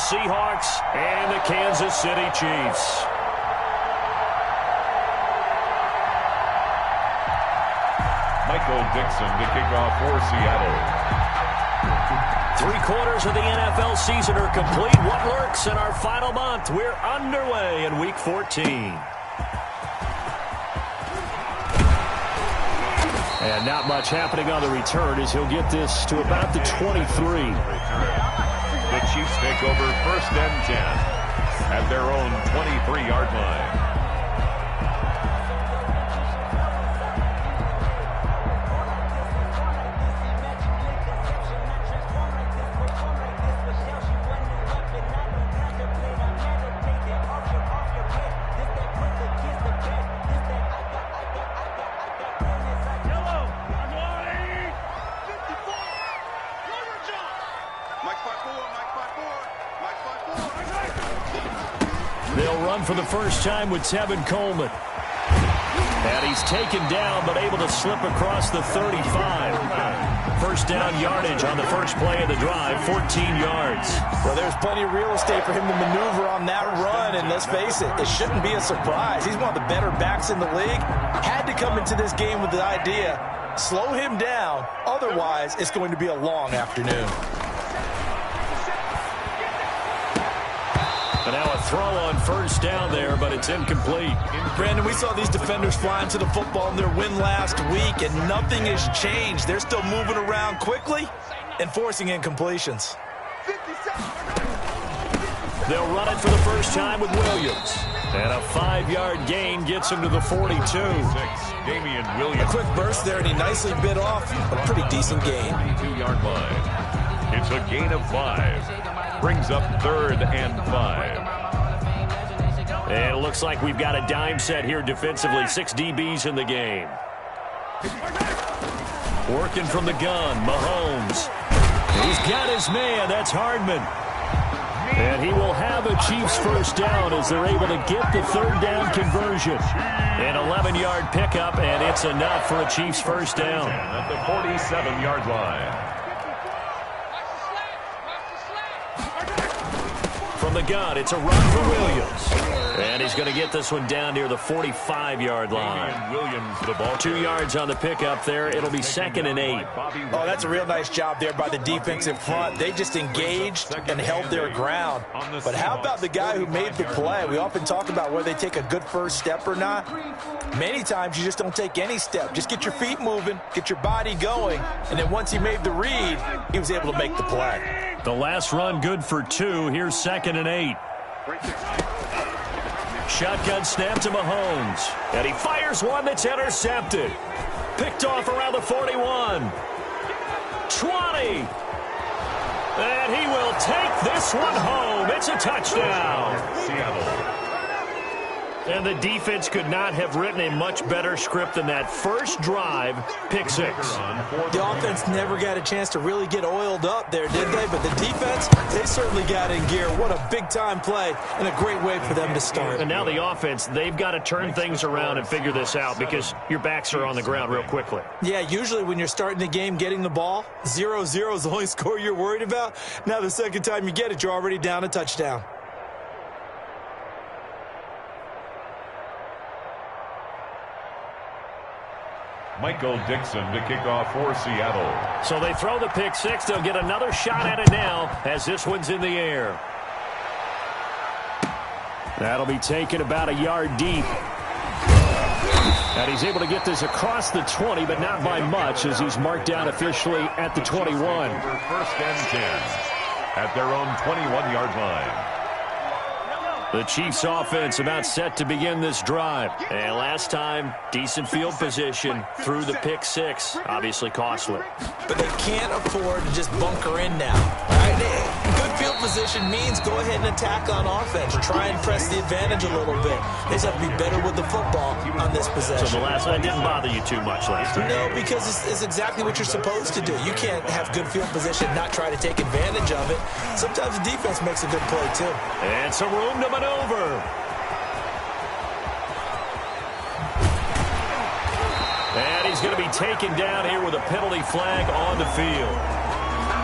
Seahawks and the Kansas City Chiefs. Michael Dixon to kick off for Seattle. 3/4 of the NFL season are complete. What lurks in our final month? We're underway in Week 14. And not much happening on the return as he'll get this to about the 23. The Chiefs take over 1st and 10 at their own 23-yard line. They'll run for the first time with Tevin Coleman. And he's taken down, but able to slip across the 35. First down yardage on the first play of the drive, 14 yards. Well, there's plenty of real estate for him to maneuver on that run, and let's face it, it shouldn't be a surprise. He's one of the better backs in the league. Had to come into this game with the idea, slow him down, otherwise it's going to be a long afternoon. And now a throw on first down there, but it's incomplete. Brandon, we saw these defenders flying to the football in their win last week, and nothing has changed. They're still moving around quickly and forcing incompletions. They'll run it for the first time with Williams. And a 5-yard gain gets him to the 42. Damian Williams. A quick burst there, and he nicely bit off a pretty decent gain. 22-yard line. It's a gain of 5. Brings up 3rd and 5. And it looks like we've got a dime set here defensively. 6 DBs in the game. Working from the gun, Mahomes. He's got his man. That's Hardman. And he will have a Chiefs first down as they're able to get the 3rd down conversion. An 11-yard pickup, and it's enough for a Chiefs first down. At the 47-yard line. From the gun, it's a run for Williams. And he's going to get this one down near the 45-yard line. Williams, the ball. 2 yards on the pickup there. It'll be 2nd and 8. Oh, that's a real nice job there by the defensive front. They just engaged and held their ground. But how about the guy who made the play? We often talk about whether they take a good first step or not. Many times you just don't take any step. Just get your feet moving, get your body going, and then once he made the read, he was able to make the play. The last run good for 2. Here's 2nd and 8. Shotgun snap to Mahomes. And he fires one that's intercepted. Picked off around the 41. 20. And he will take this one home. It's a touchdown. Seattle. And the defense could not have written a much better script than that first drive, pick 6. The offense never got a chance to really get oiled up there, did they? But the defense, they certainly got in gear. What a big-time play and a great way for them to start. And now the offense, they've got to turn things around and figure this out because your backs are on the ground real quickly. Yeah, usually when you're starting the game getting the ball, 0-0 is the only score you're worried about. Now the second time you get it, you're already down a touchdown. Michael Dixon to kick off for Seattle. So they throw the pick 6. They'll get another shot at it now as this one's in the air. That'll be taken about a yard deep. And he's able to get this across the 20, but not by much as he's marked down officially at the 21. 1st and 10 at their own 21-yard line. The Chiefs offense about set to begin this drive. And last time, decent field position through the pick 6. Obviously costly. But they can't afford to just bunker in now. All right? Good field position means go ahead and attack on offense. Try and press the advantage a little bit. They just have to be better with the football on this possession. So the last one didn't bother you too much last time? No, because it's exactly what you're supposed to do. You can't have good field position and not try to take advantage of it. Sometimes the defense makes a good play, too. And some room to maneuver. And he's going to be taken down here with a penalty flag on the field.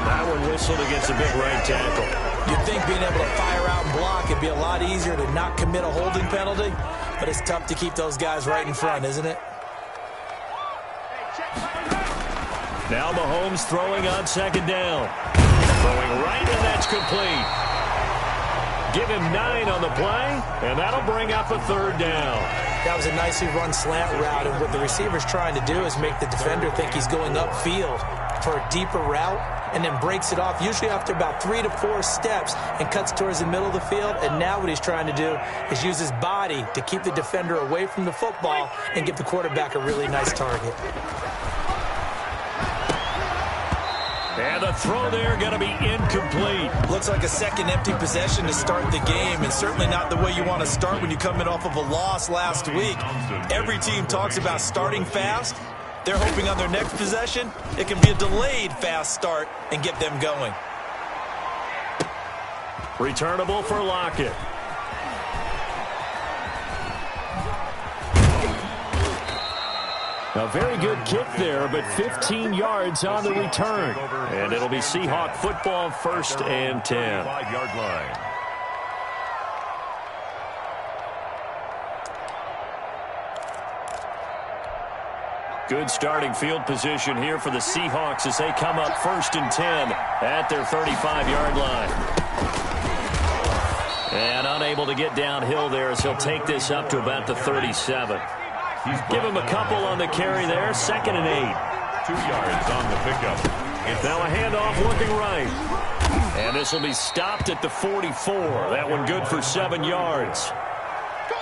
That one whistled against a big right tackle. You'd think being able to fire out and block it'd be a lot easier to not commit a holding penalty, but it's tough to keep those guys right in front, isn't it? Now Mahomes throwing on second down. Throwing right, and that's complete. Give him 9 on the play, and that'll bring up a third down. That was a nicely run slant route, and what the receiver's trying to do is make the defender think he's going upfield for a deeper route, and then breaks it off, usually after about 3 to 4 steps, and cuts towards the middle of the field. And now what he's trying to do is use his body to keep the defender away from the football and give the quarterback a really nice target. And the throw there going to be incomplete. Looks like a second empty possession to start the game, and certainly not the way you want to start when you come in off of a loss last week. Every team talks about starting fast. They're hoping on their next possession it can be a delayed fast start and get them going. Returnable for Lockett. A very good kick there, but 15 yards on the return. And it'll be Seahawk football, 1st and 10. 5-yard line. Good starting field position here for the Seahawks as they come up 1st and 10 at their 35-yard line. And unable to get downhill there as he'll take this up to about the 37. Give him a couple on the carry there. 2nd and 8. 2 yards on the pickup. Now a handoff working right. And this will be stopped at the 44. That one good for 7 yards.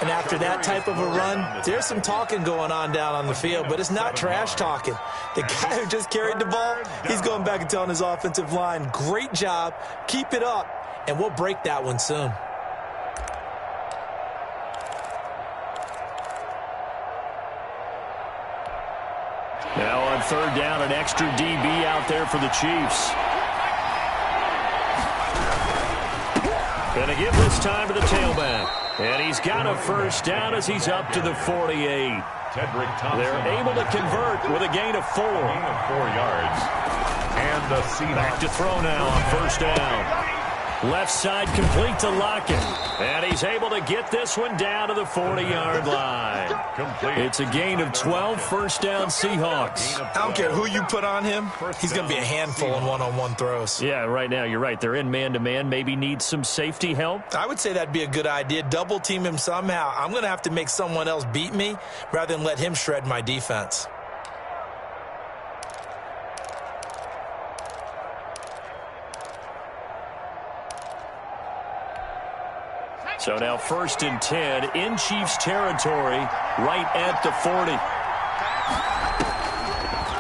And after that type of a run, there's some talking going on down on the field, but it's not trash talking. The guy who just carried the ball, he's going back and telling his offensive line, great job, keep it up, and we'll break that one soon. Now on 3rd down, an extra DB out there for the Chiefs. Gonna give this time to the tailback. And he's got a 1st down as he's up to the 48. They're able to convert with a gain of 4. Gain of 4 yards. And the Seahawks back to throw now on 1st down. Left side complete to Lockett. And he's able to get this one down to the 40-yard line. complete. It's a gain of 12, 1st down Seahawks. I don't care who you put on him. He's going to be a handful in one-on-one throws. Yeah, right now you're right. They're in man-to-man. Maybe need some safety help. I would say that'd be a good idea. Double team him somehow. I'm going to have to make someone else beat me rather than let him shred my defense. So now 1st and 10 in Chiefs territory, right at the 40.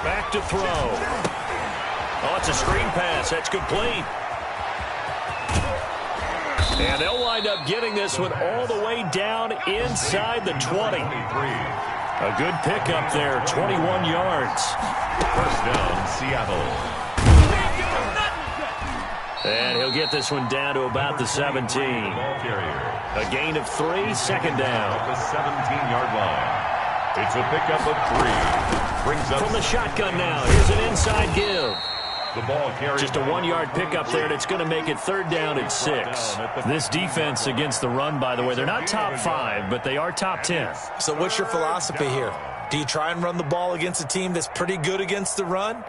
Back to throw. Oh, it's a screen pass. That's complete. And they'll wind up getting this one all the way down inside the 20. A good pickup there, 21 yards. 1st down, Seattle. And he'll get this one down to about the 17. Ball carrier. A gain of 3, 2nd down. At the 17-yard line. It's a pickup of 3. Brings up from the shotgun now. Here's an inside give. the ball carrier. Just a 1-yard pickup there, and it's going to make it 3rd down and 6. This defense against the run, by the way, they're not top 5, but they are top 10. So what's your philosophy here? Do you try and run the ball against a team that's pretty good against the run?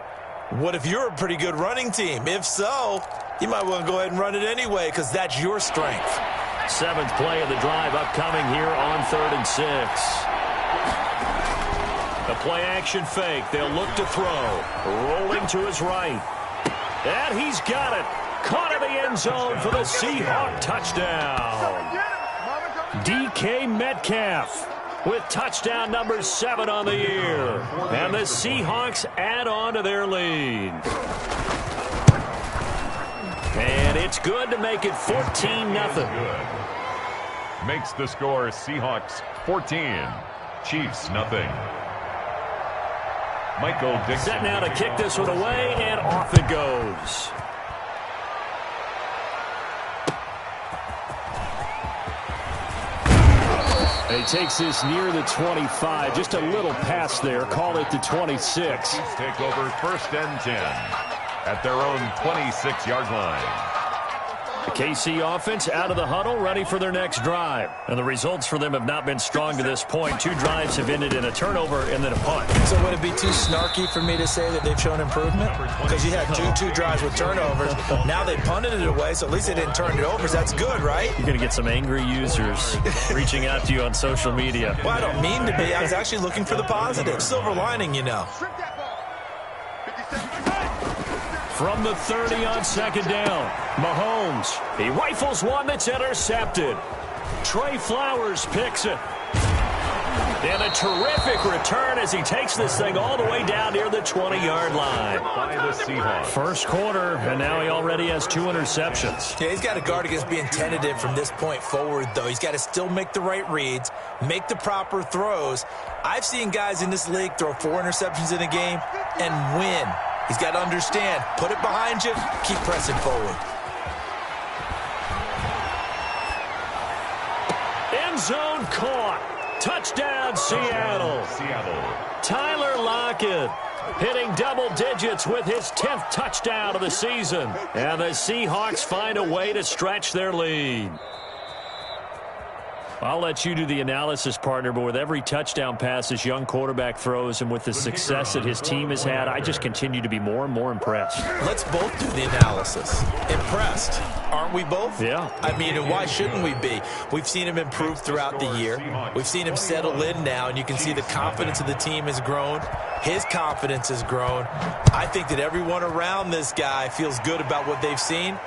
What if you're a pretty good running team? If so, you might want to go ahead and run it anyway because that's your strength. 7th play of the drive upcoming here on 3rd and 6. The play-action fake. They'll look to throw. Rolling to his right. And he's got it. Caught in the end zone for the Seahawk touchdown. DK Metcalf with touchdown number 7 on the year. And the Seahawks add on to their lead. And it's good to make it 14-0. Makes the score Seahawks 14, Chiefs nothing. Michael Dixon. Set now to kick this one away, and off it goes. And he takes this near the 25. Just a little pass there. Call it the 26. Chiefs take over 1st and 10 at their own 26-yard line. The KC offense out of the huddle, ready for their next drive. And the results for them have not been strong to this point. 2 drives have ended in a turnover and then a punt. So would it be too snarky for me to say that they've shown improvement? Because you had two drives with turnovers. Now they punted it away, so at least they didn't turn it over. So that's good, right? You're going to get some angry users reaching out to you on social media. Well, I don't mean to be. I was actually looking for the positive. Silver lining, you know. From the 30 on second down, Mahomes. He rifles one that's intercepted. Trey Flowers picks it. And a terrific return as he takes this thing all the way down near the 20-yard line. By the Seahawks. First quarter, and now he already has 2 interceptions. Yeah, he's got to guard against being tentative from this point forward, though. He's got to still make the right reads, make the proper throws. I've seen guys in this league throw 4 interceptions in a game and win. He's got to understand, put it behind you, keep pressing forward. End zone caught. Touchdown, Seattle. Tyler Lockett hitting double digits with his 10th touchdown of the season. And the Seahawks find a way to stretch their lead. I'll let you do the analysis, partner, but with every touchdown pass this young quarterback throws and with the success that his team has had, I just continue to be more and more impressed. Let's both do the analysis. Impressed, aren't we both? Yeah. I mean, and why shouldn't we be? We've seen him improve throughout the year. We've seen him settle in now, and you can see the confidence of the team has grown. His confidence has grown. I think that everyone around this guy feels good about what they've seen.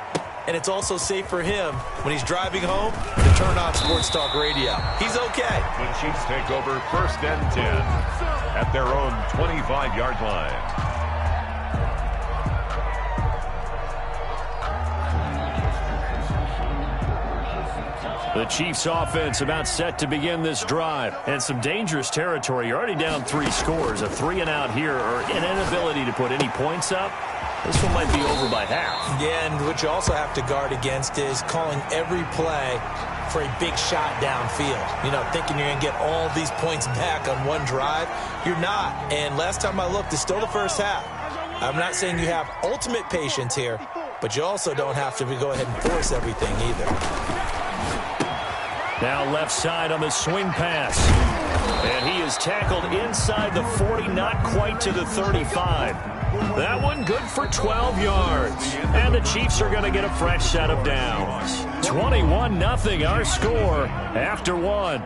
And it's also safe for him when he's driving home to turn on Sports Talk Radio. He's okay. The Chiefs take over 1st and 10 at their own 25-yard line. The Chiefs offense about set to begin this drive. And some dangerous territory. You're already down 3 scores. A 3 and out here or an inability to put any points up. This one might be over by half. Yeah, and what you also have to guard against is calling every play for a big shot downfield. You know, thinking you're going to get all these points back on one drive. You're not. And last time I looked, it's still the first half. I'm not saying you have ultimate patience here, but you also don't have to go ahead and force everything either. Now left side on the swing pass. And he is tackled inside the 40, not quite to the 35. That one good for 12 yards. And the Chiefs are going to get a fresh set of downs. 21-0 our score after 1.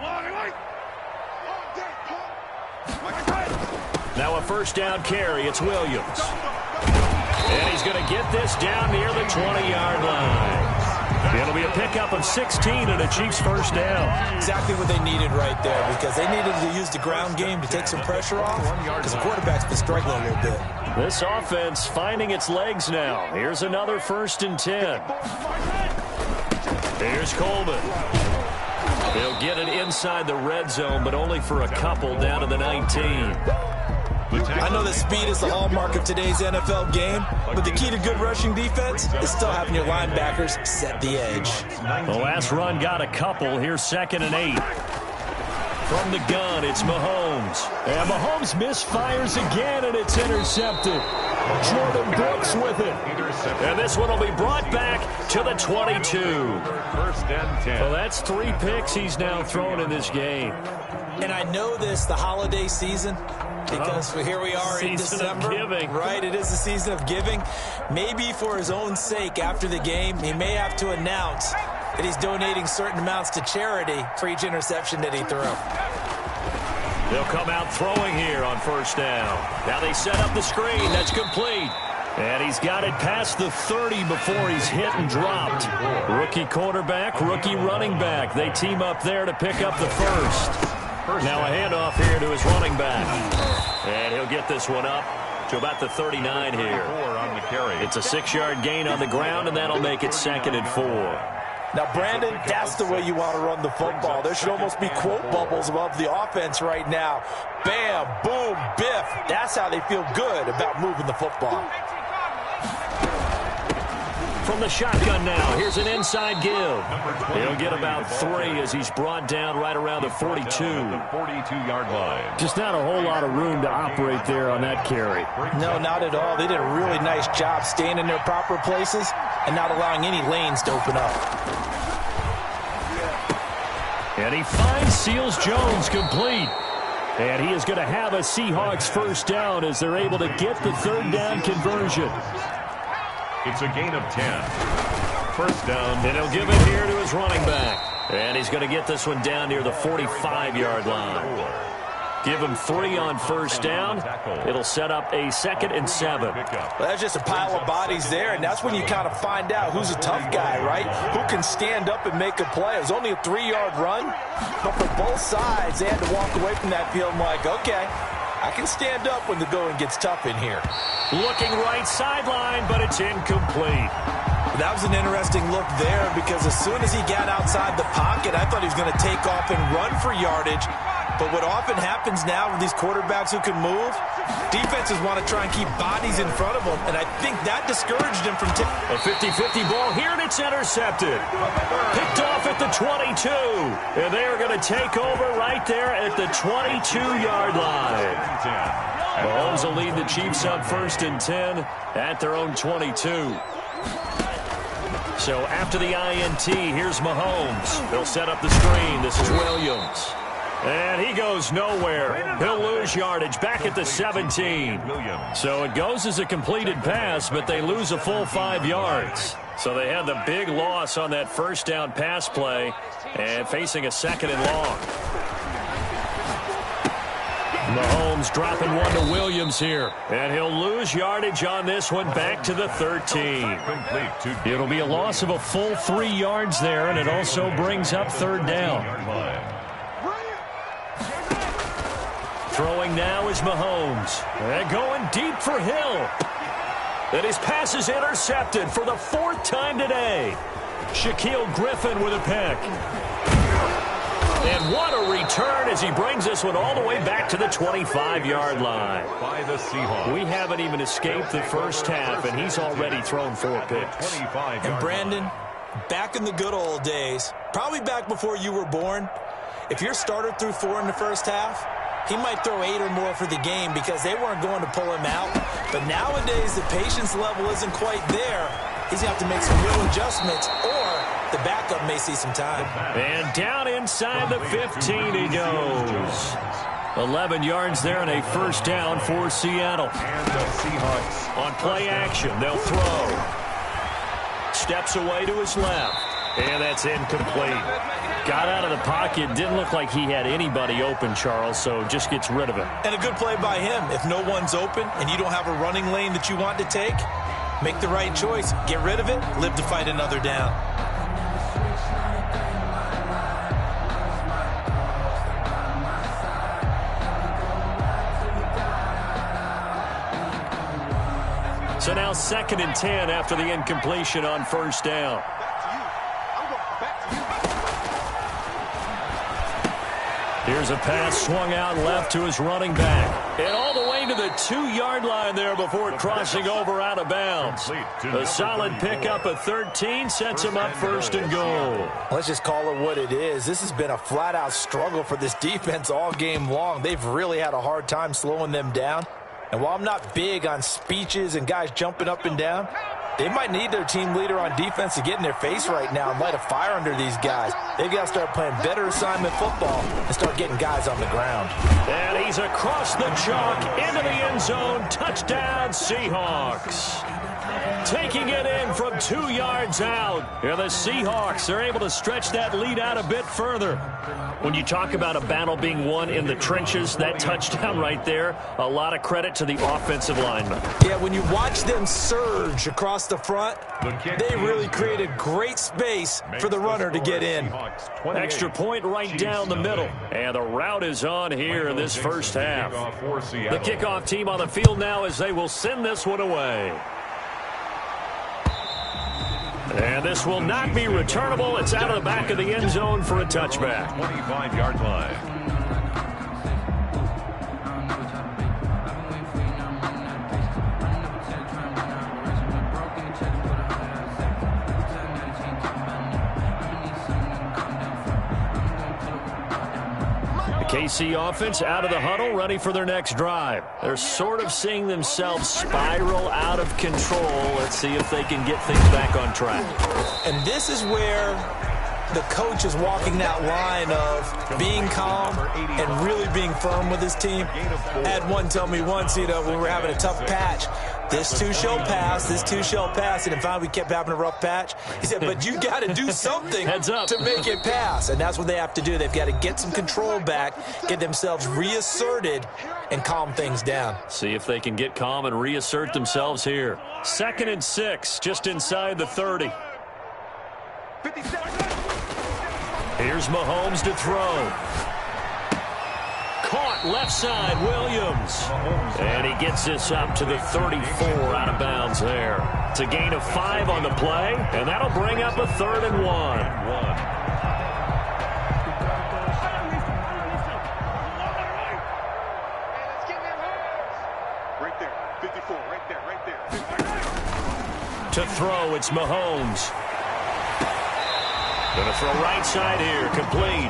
Now a first down carry. It's Williams. And he's going to get this down near the 20-yard line. It'll be a pickup of 16 and a Chiefs first down. Exactly what they needed right there, because they needed to use the ground game to take some pressure off, because the quarterback's been struggling a little bit. This offense finding its legs now. Here's another 1st and 10. Here's Coleman. He'll get it inside the red zone, but only for a couple down to the 19. I know that speed is the hallmark of today's NFL game, but the key to good rushing defense is still having your linebackers set the edge. The last run got a couple. Here's 2nd and 8. From the gun, it's Mahomes. And Mahomes misfires again, and it's intercepted. Jordan Brooks with it. And this one will be brought back to the 22. 1st and 10. Well, that's 3 picks he's now thrown in this game. And I know this, the holiday season, because here we are in December, right? It is the season of giving. Maybe for his own sake, after the game, he may have to announce that he's donating certain amounts to charity for each interception that he threw. They'll come out throwing here on 1st down. Now they set up the screen. That's complete. And he's got it past the 30 before he's hit and dropped. Rookie quarterback, rookie running back. They team up there to pick up the first. Now a handoff here to his running back. And he'll get this one up to about the 39 here. It's a 6-yard gain on the ground, and that'll make it 2nd and 4. Now, Brandon, that's the way you want to run the football. There should almost be quote bubbles above the offense right now. Bam, boom, biff. That's how they feel good about moving the football. From the shotgun now, here's an inside give. He'll get about 3 as he's brought down right around the 42. 42-yard line. Just not a whole lot of room to operate there on that carry. No, not at all. They did a really nice job staying in their proper places and not allowing any lanes to open up. And he finds Seals Jones complete. And he is going to have a Seahawks first down as they're able to get the third down conversion. It's a gain of 10. First down. And he'll give it here to his running back. And he's going to get this one down near the 45-yard line. Give him 3 on first down. It'll set up a 2nd and 7. Well, that's just a pile of bodies there, and that's when you kind of find out who's a tough guy, right? Who can stand up and make a play. It was only a 3-yard run, but for both sides, they had to walk away from that field. I'm like, okay, I can stand up when the going gets tough in here. Looking right sideline, but it's incomplete. That was an interesting look there because as soon as he got outside the pocket, I thought he was going to take off and run for yardage. But what often happens now with these quarterbacks who can move, defenses want to try and keep bodies in front of them, and I think that discouraged him from taking a 50-50 ball here, and it's intercepted. Picked off at the 22, and they are going to take over right there at the 22-yard line. Mahomes will lead the Chiefs up 1st and 10 at their own 22. So after the INT, here's Mahomes. They'll set up the screen. This is Williams. And he goes nowhere. He'll lose yardage back at the 17. So it goes as a completed pass, but they lose a full 5 yards. So they had the big loss on that first down pass play and facing a 2nd and long. Mahomes dropping one to Williams here. And he'll lose yardage on this one back to the 13. It'll be a loss of a full 3 yards there, and it also brings up 3rd down. Throwing now is Mahomes. And going deep for Hill. And his pass is intercepted for the 4th time today. Shaquille Griffin with a pick. And what a return as he brings this one all the way back to the 25-yard line. By the Seahawks. We haven't even escaped the first half, and he's already thrown 4 picks. And Brandon, back in the good old days, probably back before you were born, if your starter threw 4 in the first half, he might throw 8 or more for the game because they weren't going to pull him out. But nowadays, the patience level isn't quite there. He's going to have to make some real adjustments, or the backup may see some time. And down inside the 15 he goes. 11 yards there and a first down for Seattle. And the Seahawks on play action, they'll throw. Steps away to his left. And that's incomplete. Got out of the pocket. Didn't look like he had anybody open, Charles, so just gets rid of it. And a good play by him. If no one's open and you don't have a running lane that you want to take, make the right choice. Get rid of it. Live to fight another down. So now 2nd and 10 after the incompletion on first down. Here's a pass swung out left to his running back. And all the way to the 2-yard line there before crossing over out of bounds. A solid pickup of 13 sets him up 1st and goal. Let's just call it what it is. This has been a flat-out struggle for this defense all game long. They've really had a hard time slowing them down. And while I'm not big on speeches and guys jumping up and down, they might need their team leader on defense to get in their face right now and light a fire under these guys. They've got to start playing better assignment football and start getting guys on the ground. And he's across the chalk into the end zone. Touchdown, Seahawks. Taking it in from 2 yards out. And the Seahawks are able to stretch that lead out a bit further. When you talk about a battle being won in the trenches, that touchdown right there, a lot of credit to the offensive linemen. Yeah, when you watch them surge across the front, they really created great space for the runner to get in. Extra point right down the middle. And the route is on here in this first half. The kickoff team on the field now as they will send this one away. And this will not be returnable. It's out of the back of the end zone for a touchback. 25-yard line. KC offense out of the huddle, ready for their next drive. They're sort of seeing themselves spiral out of control. Let's see if they can get things back on track. And this is where the coach is walking that line of being calm and really being firm with his team. I had one tell me once, when we were having a tough patch, this too shall pass, this too shall pass. And finally we kept having a rough patch. He said, but you got to do something to make it pass. And that's what they have to do. They've got to get some control back, get themselves reasserted, and calm things down. See if they can get calm and reassert themselves here. 2nd and 6, just inside the 30. Here's Mahomes to throw. Caught left side, Williams. And he gets this up to the 34 out of bounds there. It's a gain of 5 on the play, and that'll bring up a 3rd and 1. Right there, 54, right there. To throw, it's Mahomes. Going to throw right side here, complete.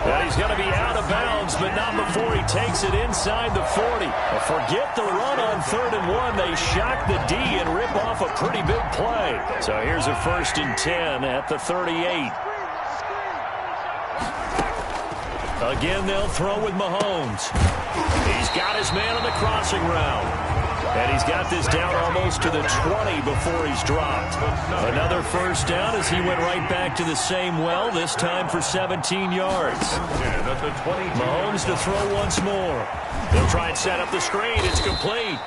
And he's going to be out of bounds, but not before he takes it inside the 40. Forget the run on 3rd and 1. They shock the D and rip off a pretty big play. So here's a 1st and 10 at the 38. Again, they'll throw with Mahomes. He's got his man on the crossing route. And he's got this down almost to the 20 before he's dropped. Another 1st down as he went right back to the same well, this time for 17 yards. Mahomes to throw once more. They'll try and set up the screen. It's complete.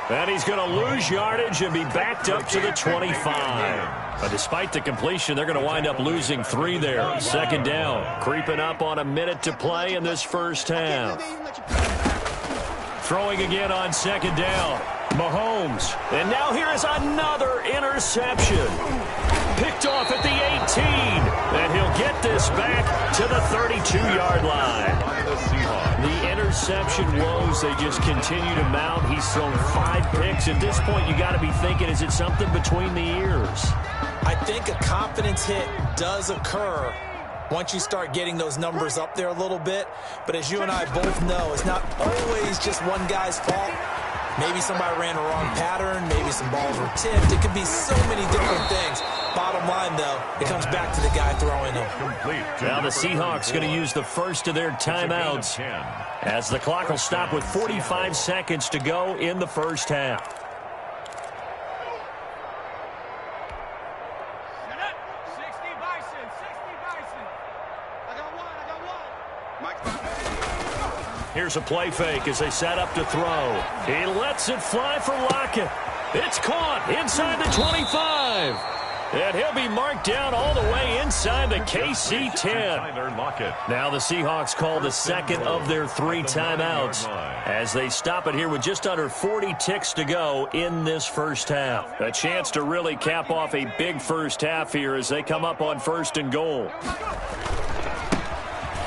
And he's going to lose yardage and be backed up to the 25. But despite the completion, they're going to wind up losing 3 there. 2nd down. Creeping up on a minute to play in this first half. Throwing again on 2nd down. Mahomes. And now here is another interception. Picked off at the 18. And he'll get this back to the 32-yard line. The interception woes, they just continue to mount. He's thrown 5 picks. At this point, you got to be thinking, is it something between the ears? I think a confidence hit does occur once you start getting those numbers up there a little bit. But as you and I both know, it's not always just one guy's fault. Maybe somebody ran a wrong pattern. Maybe some balls were tipped. It could be so many different things. Bottom line, though, it comes back to the guy throwing them. Now the Seahawks going to use the first of their timeouts as the clock will stop with 45 seconds to go in the first half. Here's a play fake as they set up to throw. He lets it fly for Lockett. It's caught inside the 25. And he'll be marked down all the way inside the KC 10. Now the Seahawks call the second of their 3 timeouts as they stop it here with just under 40 ticks to go in this first half. A chance to really cap off a big first half here as they come up on 1st and goal.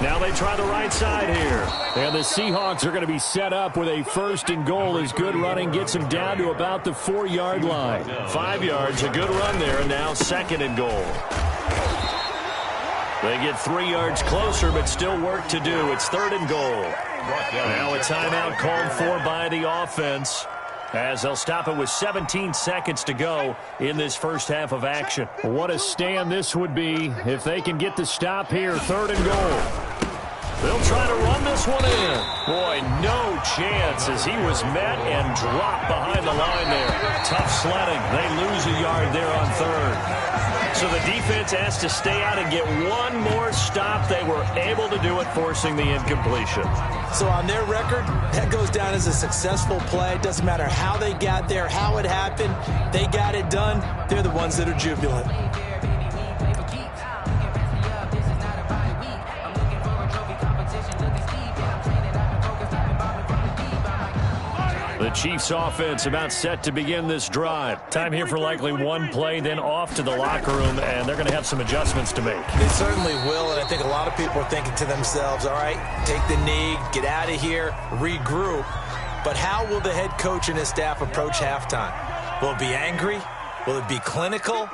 Now they try the right side here. And the Seahawks are going to be set up with a 1st and goal as good running gets them down to about the 4-yard line. 5 yards, a good run there, and now 2nd and goal. They get 3 yards closer, but still work to do. It's 3rd and goal. Now a timeout called for by the offense as they'll stop it with 17 seconds to go in this first half of action. What a stand this would be if they can get the stop here. 3rd and goal. They'll try to run this one in. Boy, no chance as he was met and dropped behind the line there. Tough sledding. They lose a yard there on 3rd. So the defense has to stay out and get one more stop. They were able to do it, forcing the incompletion. So on their record, that goes down as a successful play. It doesn't matter how they got there, how it happened. They got it done. They're the ones that are jubilant. The Chiefs offense about set to begin this drive. Time here for likely one play, then off to the locker room, and they're going to have some adjustments to make. They certainly will, and I think a lot of people are thinking to themselves, all right, take the knee, get out of here, regroup. But how will the head coach and his staff approach halftime? Will it be angry? Will it be clinical?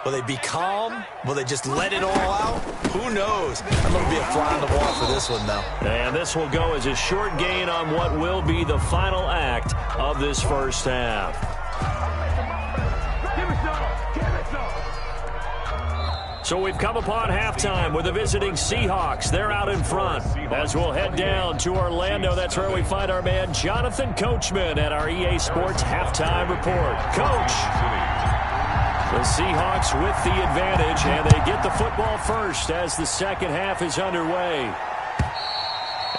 Will they be calm? Will they just let it all out? Who Who knows? I'm going to be a fly on the wall for this one, though. And this will go as a short gain on what will be the final act of this first half. So we've come upon halftime with the visiting Seahawks. They're out in front. As we'll head down to Orlando, that's where we find our man Jonathan Coachman at our EA Sports Halftime Report. Coach, the Seahawks with the advantage, and they get the football first as the second half is underway.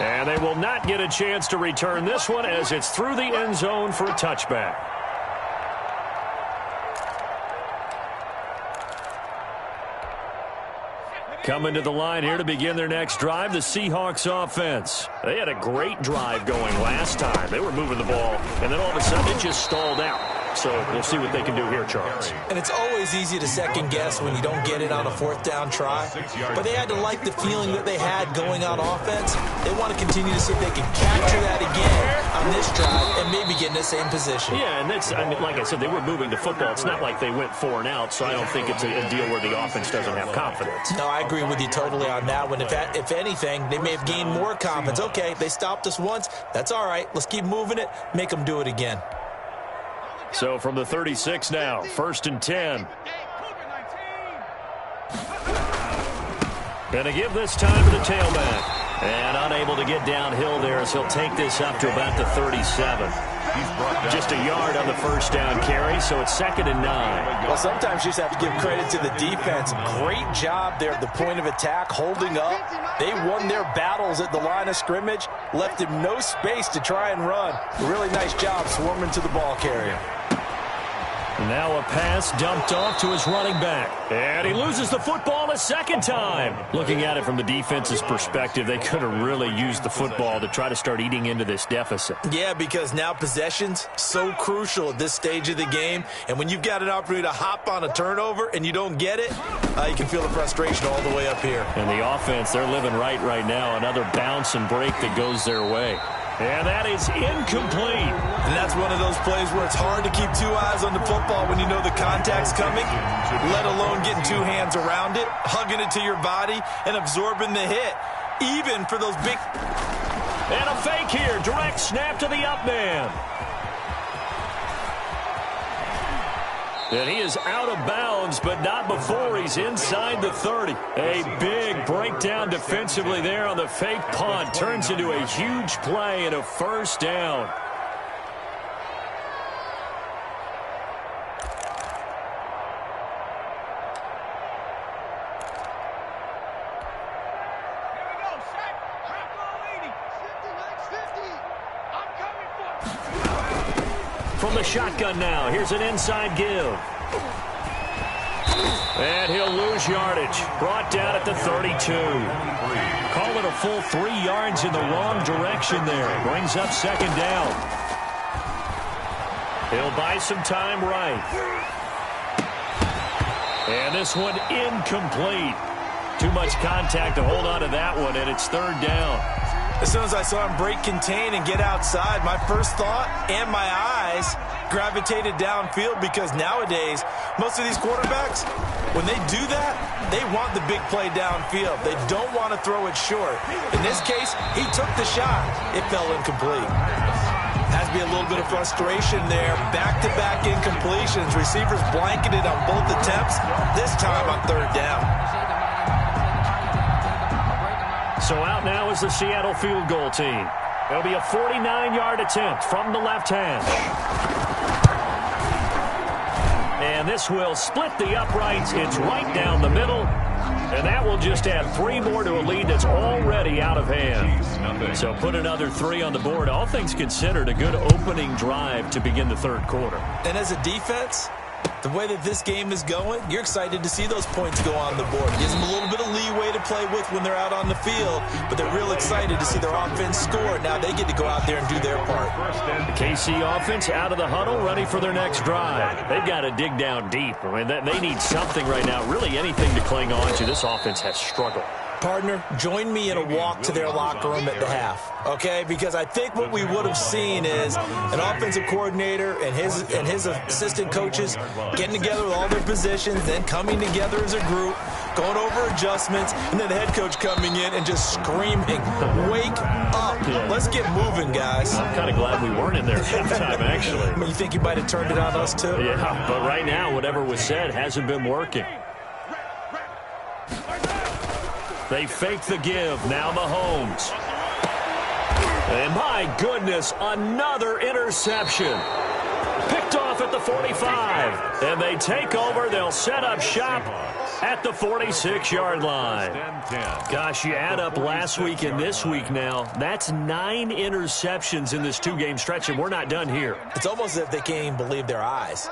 And they will not get a chance to return this one as it's through the end zone for a touchback. Coming to the line here to begin their next drive, the Seahawks offense. They had a great drive going last time. They were moving the ball, and then all of a sudden it just stalled out. So we'll see what they can do here, Charles. And it's always easy to second guess when you don't get it on a fourth down try. But they had to like the feeling that they had going on offense. They want to continue to see if they can capture that again on this drive and maybe get in the same position. Yeah, and that's, I mean, like I said, they were moving the football. It's not like they went 4 and out, so I don't think it's a deal where the offense doesn't have confidence. No, I agree with you totally on that one. If anything, they may have gained more confidence. Okay, they stopped us once. That's all right. Let's keep moving it. Make them do it again. So from the 36 now, 1st and 10. Going to give this time to the tailback. And unable to get downhill there as he'll take this up to about the 37. Just a yard on the first down carry, so it's 2nd and 9. Well, sometimes you just have to give credit to the defense. Great job there at the point of attack, holding up. They won their battles at the line of scrimmage, left him no space to try and run. A really nice job swarming to the ball carrier. Now a pass dumped off to his running back. And he loses the football a second time. Looking at it from the defense's perspective, they could have really used the football to try to start eating into this deficit. Yeah, because now possession's so crucial at this stage of the game. And when you've got an opportunity to hop on a turnover and you don't get it, you can feel the frustration all the way up here. And the offense, they're living right now. Another bounce and break that goes their way. And that is incomplete. And that's one of those plays where it's hard to keep 2 eyes on the football when you know the contact's coming, let alone getting 2 hands around it, hugging it to your body, and absorbing the hit, even for those big... And a fake here. Direct snap to the up man. And he is out of bounds, but not before he's inside the 30. A big breakdown defensively there on the fake punt. Turns into a huge play and a first down. From the shotgun now, here's an inside give. And he'll lose yardage. Brought down at the 32. Call it a full 3 yards in the wrong direction there. Brings up 2nd down. He'll buy some time right. And this one incomplete. Too much contact to hold on to that one, and it's 3rd down. As soon as I saw him break contain and get outside, my first thought and my eyes gravitated downfield, because nowadays, most of these quarterbacks, when they do that, they want the big play downfield. They don't want to throw it short. In this case, he took the shot. It fell incomplete. Has to be a little bit of frustration there. Back-to-back incompletions. Receivers blanketed on both attempts, this time on 3rd down. So out now is the Seattle field goal team. It'll be a 49-yard attempt from the left hash. And this will split the uprights. It's right down the middle. And that will just add 3 more to a lead that's already out of hand. So put another 3 on the board. All things considered, a good opening drive to begin the 3rd quarter. And as a defense, the way that this game is going, you're excited to see those points go on the board. Gives them a little bit of leeway to play with when they're out on the field, but they're real excited to see their offense score. Now they get to go out there and do their part. The KC offense out of the huddle, ready for their next drive. They've got to dig down deep. I mean, they need something right now, really anything to cling on to. This offense has struggled. Partner, join me in a walk to their locker room at the half, okay? Because I think what we would have seen is an offensive coordinator and his assistant coaches getting together with all their positions, then coming together as a group, going over adjustments, and then the head coach coming in and just screaming, wake up. Yeah. Let's get moving, guys. I'm kind of glad we weren't in there at halftime, actually. I mean, you think you might have turned it on us, too? Yeah, but right now, whatever was said hasn't been working. They fake the give. Now Mahomes. And my goodness, another interception. Picked off at the 45. And they take over. They'll set up shop at the 46-yard line. Gosh, you add up last week and this week now. That's 9 interceptions in this 2-game stretch, and we're not done here. It's almost as if they can't even believe their eyes.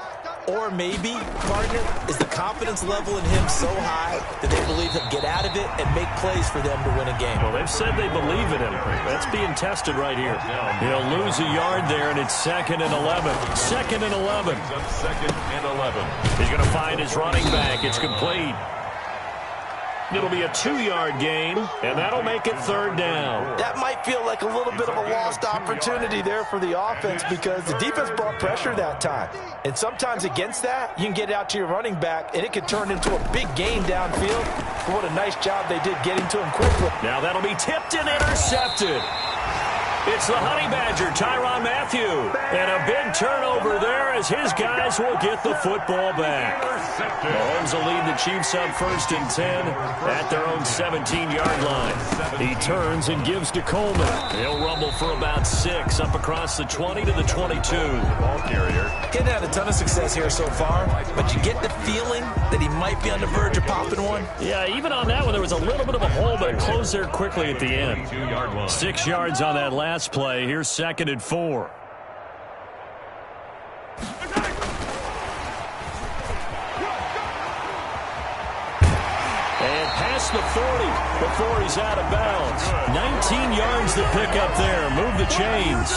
Or maybe, partner, is the confidence level in him so high that they believe he'll get out of it and make plays for them to win a game. Well, they've said they believe in him. That's being tested right here. He'll lose a yard there, and it's 2nd and 11. 2nd and 11. 2nd and 11. He's going to find his running back. It's complete. It'll be a 2-yard gain, and that'll make it 3rd down. That might feel like a little bit of a lost opportunity there for the offense because the defense brought pressure that time. And sometimes against that, you can get out to your running back, and it could turn into a big gain downfield. But what a nice job they did getting to him quickly. Now that'll be tipped and intercepted. It's the Honey Badger, Tyrann Mathieu. And a big turnover there as his guys will get the football back. Mahomes will lead the Chiefs up 1st and 10 at their own 17-yard line. He turns and gives to Coleman. He'll rumble for about 6 up across the 20 to the 22. Ball carrier. He hasn't had a ton of success here so far, but you get the feeling that he might be on the verge of popping one. Yeah, even on that one, there was a little bit of a hole, but it closed there quickly at the end. 2-yard line. 6 yards on that last play. Here's 2nd and 4. And past the 40 before he's out of bounds. 19 yards to pick up there. Move the chains.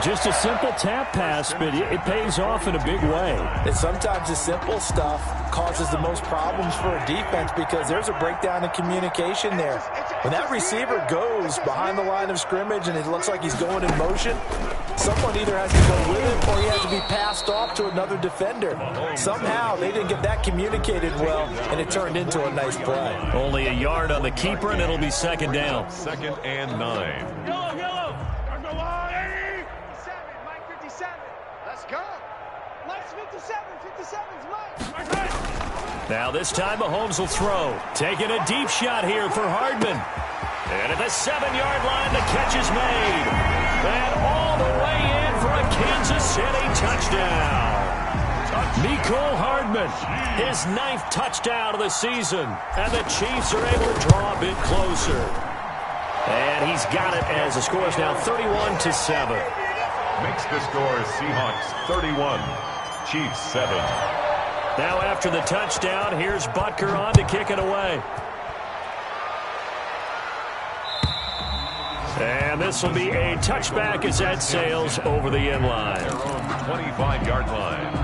Just a simple tap pass, but it pays off in a big way. And sometimes the simple stuff causes the most problems for a defense because there's a breakdown in communication there. When that receiver goes behind the line of scrimmage and it looks like he's going in motion, someone either has to go with him or he has to be passed off to another defender. Somehow they didn't get that communicated well, and it turned into a nice play. Only a yard on the keeper, and it'll be 2nd down. 2nd and 9. Yellow. Under line. 57, Mike 57. Let's go. Mike's 57. 57's Mike. Now this time Mahomes will throw. Taking a deep shot here for Hardman. And at the 7-yard line, the catch is made. And all the way in for a Kansas City touchdown. Mecole Hardman, his 9th touchdown of the season. And the Chiefs are able to draw a bit closer. And he's got it as the score is now 31-7. Makes the score Seahawks 31, Chiefs 7. Now after the touchdown, here's Butker on to kick it away. And this will be a touchback as that sails over the end line. Their own 25-yard line.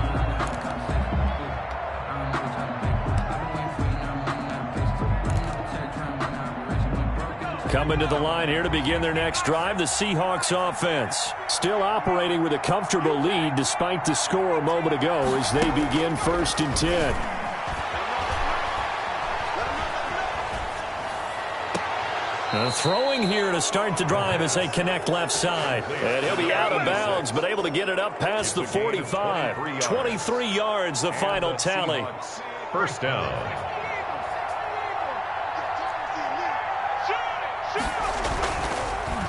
Coming to the line here to begin their next drive, the Seahawks offense. Still operating with a comfortable lead despite the score a moment ago as they begin 1st and 10. Throwing here to start the drive as they connect left side. And he'll be out of bounds, but able to get it up past the 45. 23 yards, the final tally. 1st down.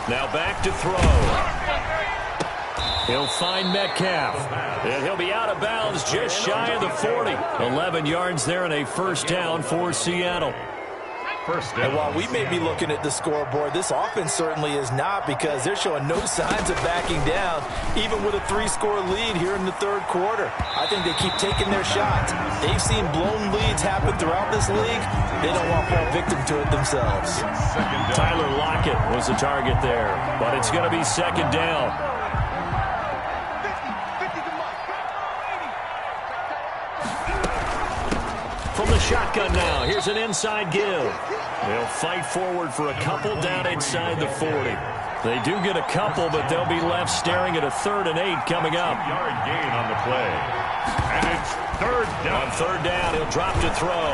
Now back to throw. He'll find Metcalf. And he'll be out of bounds just shy of the 40. 11 yards there and a 1st down for Seattle. 1st down. And while we may be looking at the scoreboard, this offense certainly is not because they're showing no signs of backing down, even with a 3-score lead here in the 3rd quarter. I think they keep taking their shots. They've seen blown leads happen throughout this league. They don't want to fall victim to it themselves. Tyler Lockett was the target there, but it's going to be 2nd down. From the shotgun now, here's an inside give. They'll fight forward for a couple down inside the 40. They do get a couple, but they'll be left staring at a 3rd and 8 coming up. Yard gain on the play. And it's 3rd down. On 3rd down, he'll drop to throw.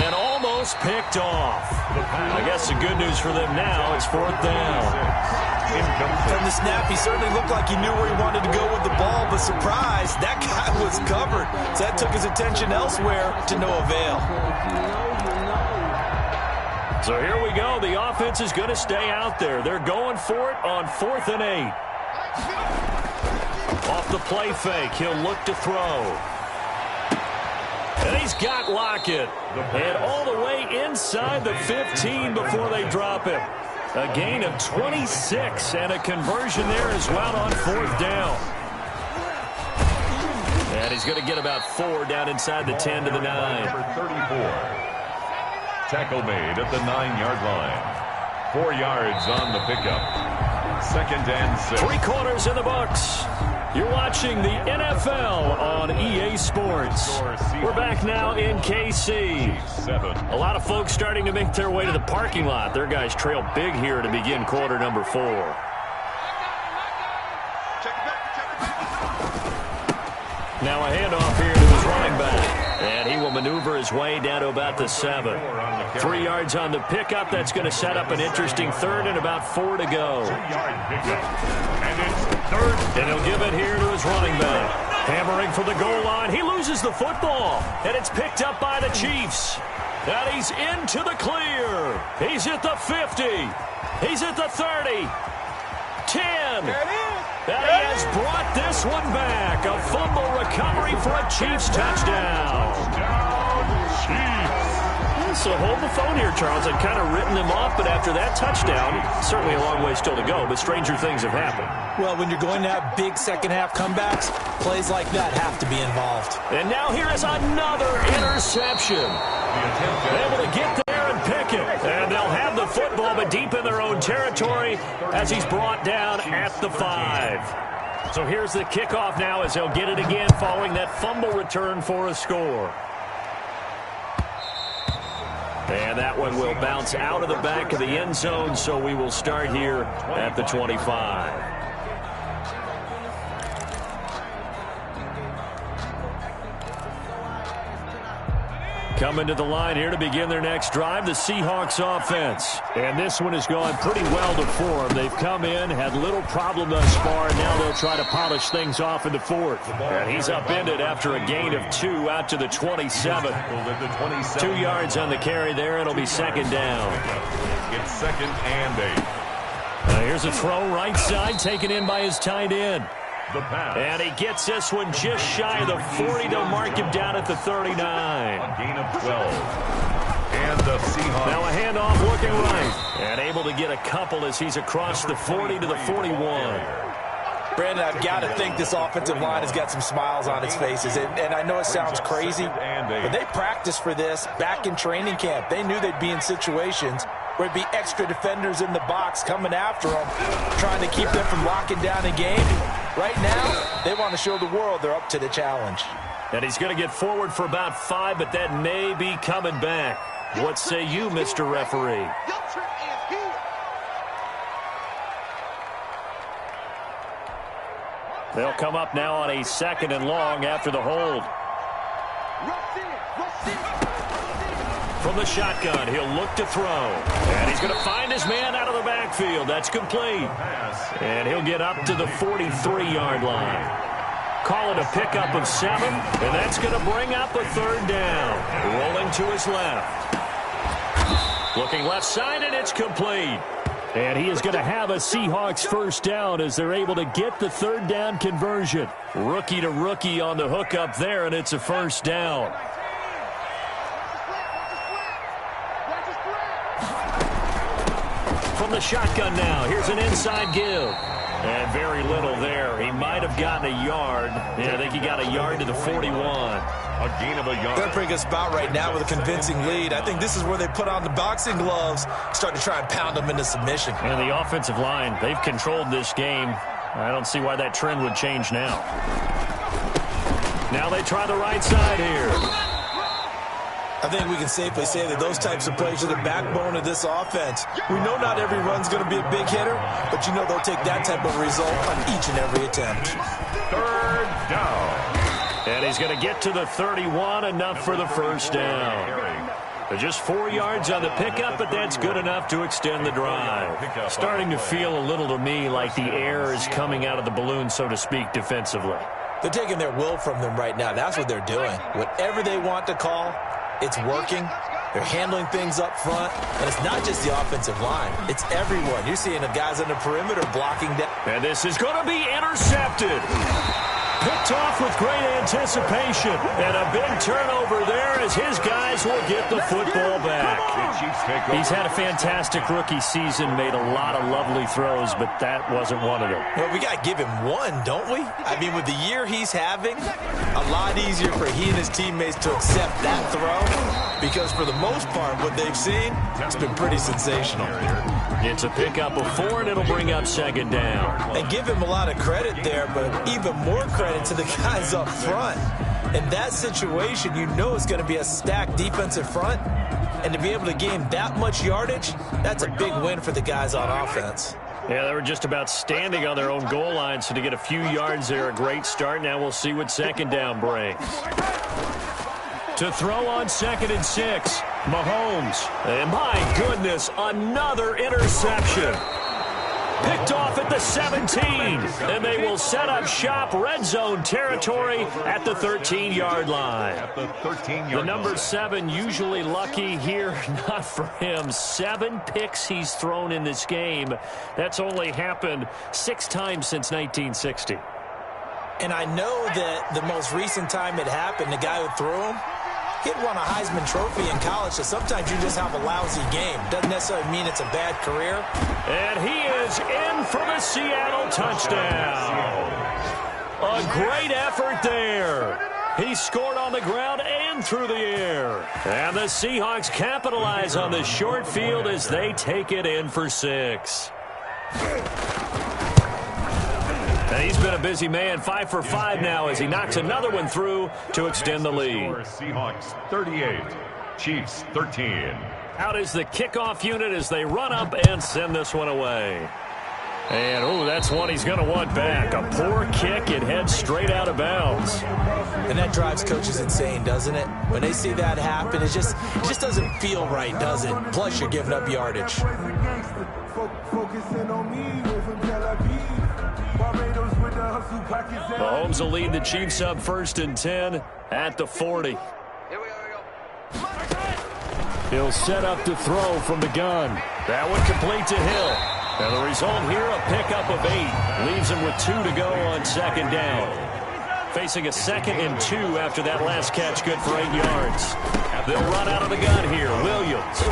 And almost picked off. I guess the good news for them now, it's 4th down. From the snap, he certainly looked like he knew where he wanted to go with the ball, but surprise, that guy was covered. So that took his attention elsewhere to no avail. So here we go. The offense is going to stay out there. They're going for it on 4th and 8. Off the play fake, he'll look to throw. And he's got Lockett. And all the way inside the 15 before they drop him. A gain of 26 and a conversion there as well on 4th down. And he's going to get about 4 down inside the 10 to the 9. Number 34. Tackle made at the 9-yard line. 4 yards on the pickup. 2nd and 6. 3 quarters in the books. You're watching the NFL on EA Sports. We're back now in KC. A lot of folks starting to make their way to the parking lot. Their guys trail big here to begin quarter number 4. Now a handoff here to his running back. And he will maneuver his way down to about the 7. 3 yards on the pickup. That's going to set up an interesting 3rd and about 4 to go. 2-yard pickup. And it's 3rd. And he'll give it here to his running back. Hammering for the goal line. He loses the football. And it's picked up by the Chiefs. And he's into the clear. He's at the 50. He's at the 30. 10. And he has brought this one back. A fumble recovery for a Chiefs touchdown. So hold the phone here, Charles. I'd kind of written them off, but after that touchdown, certainly a long way still to go, but stranger things have happened. Well, when you're going to have big second-half comebacks, plays like that have to be involved. And now here is another interception. Able to get there and pick it. And they'll have the football, but deep in their own territory as he's brought down at the 5. So here's the kickoff now as they'll get it again following that fumble return for a score. And that one will bounce out of the back of the end zone, so we will start here at the 25. Coming to the line here to begin their next drive, the Seahawks offense. And this one has gone pretty well to form. They've come in, had little problem thus far, and now they'll try to polish things off in the 4th. And he's upended after a gain of 2 out to the 27. 2 yards on the carry there. It'll be 2nd down. It's 2nd and 8. Here's a throw right side taken in by his tight end. And he gets this one just shy of the 40. They'll mark him down at the 39. A gain of 12. And the Seahawks. Now a handoff looking right. And able to get a couple as he's across the 40 to the 41. Brandon, I've got to think this offensive line has got some smiles on its faces. And I know it sounds crazy, but they practiced for this back in training camp. They knew they'd be in situations where it'd be extra defenders in the box coming after them, trying to keep them from locking down a game. Right now, they want to show the world they're up to the challenge. And he's going to get forward for about 5, but that may be coming back. What say you, Mr. Referee? They'll come up now on a 2nd and long after the hold. From the shotgun, he'll look to throw. And he's going to find his man out of the backfield. That's complete. And he'll get up to the 43-yard line. Call it a pickup of 7, and that's going to bring up a 3rd down. Rolling to his left. Looking left side, and it's complete. And he is going to have a Seahawks 1st down as they're able to get the 3rd down conversion. Rookie to rookie on the hook up there, and it's a 1st down. From the shotgun now, here's an inside give. And very little there. He might have gotten a yard. Yeah, I think he got a yard to the 41. A gain of a yard. They're pretty good spot right now with a convincing lead. I think this is where they put on the boxing gloves, start to try and pound them into submission. And the offensive line, they've controlled this game. I don't see why that trend would change now. Now they try the right side here. I think we can safely say that those types of plays are the backbone of this offense. We know not every run's going to be a big hitter, but you know they'll take that type of result on each and every attempt. 3rd down. And he's going to get to the 31, enough for the 1st down. Just 4 yards on the pickup, but that's good enough to extend the drive. Starting to feel a little to me like the air is coming out of the balloon, so to speak, defensively. They're taking their will from them right now. That's what they're doing. Whatever they want to call, it's working. They're handling things up front. And it's not just the offensive line. It's everyone. You're seeing the guys on the perimeter blocking that. And this is going to be intercepted. Picked off with great anticipation. And a big turnover there as his guys will get the football back. He's had a fantastic rookie season, made a lot of lovely throws, but that wasn't one of them. Well, we got to give him one, don't we? I mean, with the year he's having, a lot easier for he and his teammates to accept that throw because for the most part, what they've seen, it's been pretty sensational. It's a pickup of 4, and it'll bring up second down. And give him a lot of credit there, but even more credit to the guys up front. In that situation, you know it's going to be a stacked defensive front, and to be able to gain that much yardage, that's a big win for the guys on offense. Yeah, they were just about standing on their own goal line, so to get a few yards there, a great start. Now we'll see what second down brings. To throw on 2nd and 6, Mahomes. And my goodness, another interception. Picked off at the 17, and they will set up shop red zone territory at the 13-yard line. The number 7 usually lucky here, not for him. 7 picks he's thrown in this game. That's only happened 6 times since 1960. And I know that the most recent time it happened, the guy who threw him, he'd won a Heisman Trophy in college, so sometimes you just have a lousy game. Doesn't necessarily mean it's a bad career. And he is in for the Seattle touchdown. A great effort there. He scored on the ground and through the air. And the Seahawks capitalize on this short field as they take it in for 6. And he's been a busy man, 5 for 5 now as he knocks another one through to extend the lead. Seahawks 38, Chiefs 13. Out is the kickoff unit as they run up and send this one away. And, oh, that's one he's going to want back. A poor kick, it heads straight out of bounds. And that drives coaches insane, doesn't it? When they see that happen, it just doesn't feel right, does it? Plus, you're giving up yardage. Mahomes will lead the Chiefs up 1st and 10 at the 40. Here we go. He'll set up to throw from the gun. That one complete to Hill. And the result here, a pickup of 8. Leaves him with 2 to go on 2nd down. Facing a 2nd and 2 after that last catch, good for 8 yards. They'll run out of the gun here. Williams.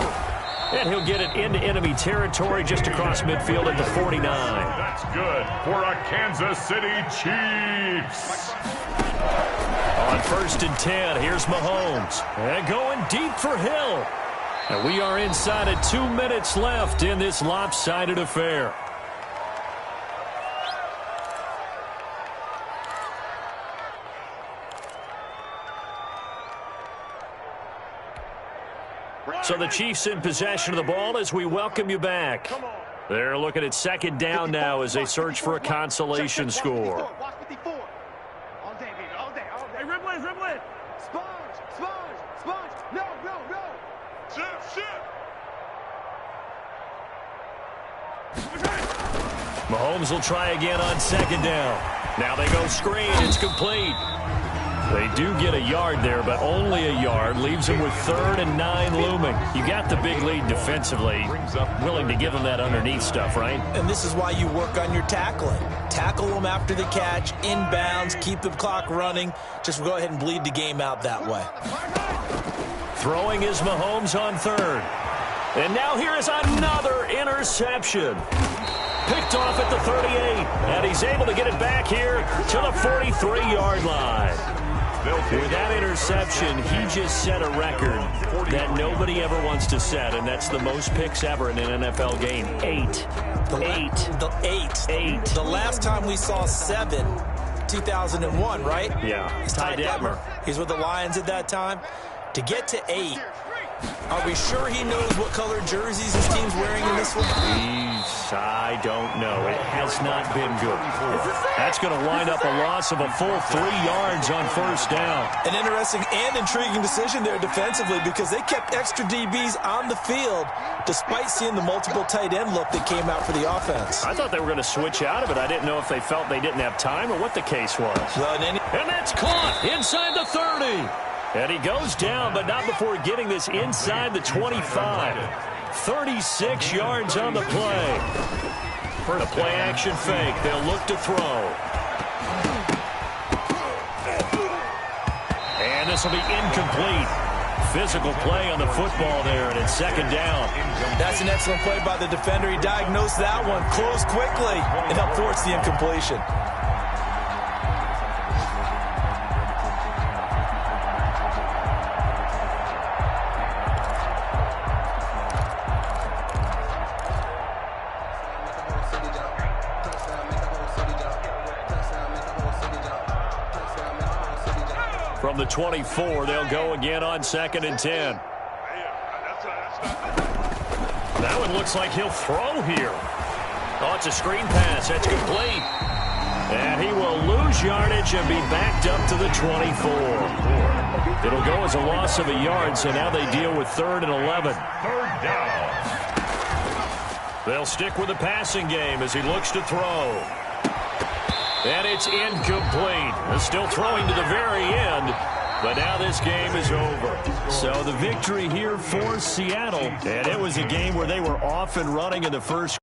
And he'll get it into enemy territory just across midfield at the 49. That's good for a Kansas City Chiefs. On 1st and 10, here's Mahomes. And going deep for Hill. And we are inside of 2 minutes left in this lopsided affair. So the Chiefs in possession of the ball as we welcome you back. They're looking at 2nd down now as they search for a consolation score. Watch 54. All day, baby, all day, all day. Ribble in. Sponge. No. Shift. Mahomes will try again on 2nd down. Now they go screen. It's complete. They do get a yard there, but only a yard. Leaves them with 3rd and 9 looming. You got the big lead defensively. Willing to give them that underneath stuff, right? And this is why you work on your tackling. Tackle them after the catch, inbounds, keep the clock running. Just go ahead and bleed the game out that way. Throwing is Mahomes on 3rd. And now here is another interception. Picked off at the 38. And he's able to get it back here to the 43-yard line. With that interception, he just set a record that nobody ever wants to set, and that's the most picks ever in an NFL game. 8. The last time we saw 7, 2001, right? Yeah. Ty Detmer. He's with the Lions at that time. To get to 8 Are we sure he knows what color jerseys his team's wearing in this one? I don't know. It has not been good. That's going to wind up a loss of a full 3 yards on first down. An interesting and intriguing decision there defensively because they kept extra DBs on the field despite seeing the multiple tight end look that came out for the offense. I thought they were going to switch out of it. I didn't know if they felt they didn't have time or what the case was. Well, and that's caught inside the 30. And he goes down, but not before getting this inside the 25. 36 yards on the play. For the play-action fake, they'll look to throw. And this will be incomplete. Physical play on the football there, and it's second down. That's an excellent play by the defender. He diagnosed that one, closed quickly, and helped force the incompletion. From the 24, they'll go again on 2nd and 10. That one looks like he'll throw here. Oh, it's a screen pass. That's complete. And he will lose yardage and be backed up to the 24. It'll go as a loss of a yard, so now they deal with 3rd and 11. 3rd down. They'll stick with the passing game as he looks to throw. And it's incomplete. They're still throwing to the very end, but now this game is over. So the victory here for Seattle, and it was a game where they were off and running in the first